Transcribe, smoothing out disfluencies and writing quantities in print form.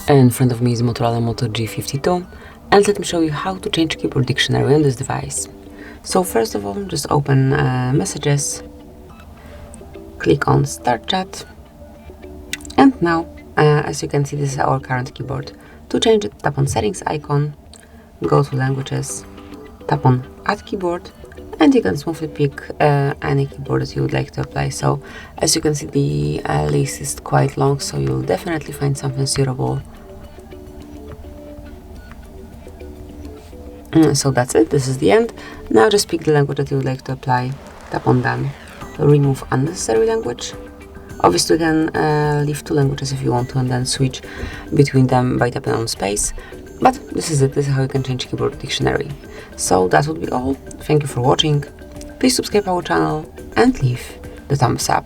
In front of me is MOTOROLA Moto G52, and let me show you how to change keyboard dictionary on this device. So first of all, just open Messages, click on Start Chat, and now as you can see, this is our current keyboard. To change it, tap on Settings icon, go to Languages, tap on Add Keyboard, and you can smoothly pick any keyboard that you would like to apply. So as you can see, the list is quite long, so you'll definitely find something suitable. So that's it, this is the end. Now just pick the language that you would like to apply, tap on Done, remove unnecessary language. Obviously you can leave 2 languages if you want to, and then switch between them by tapping on space. But this is it, this is how you can change keyboard dictionary. So that would be all. Thank you for watching. Please subscribe our channel and leave the thumbs up.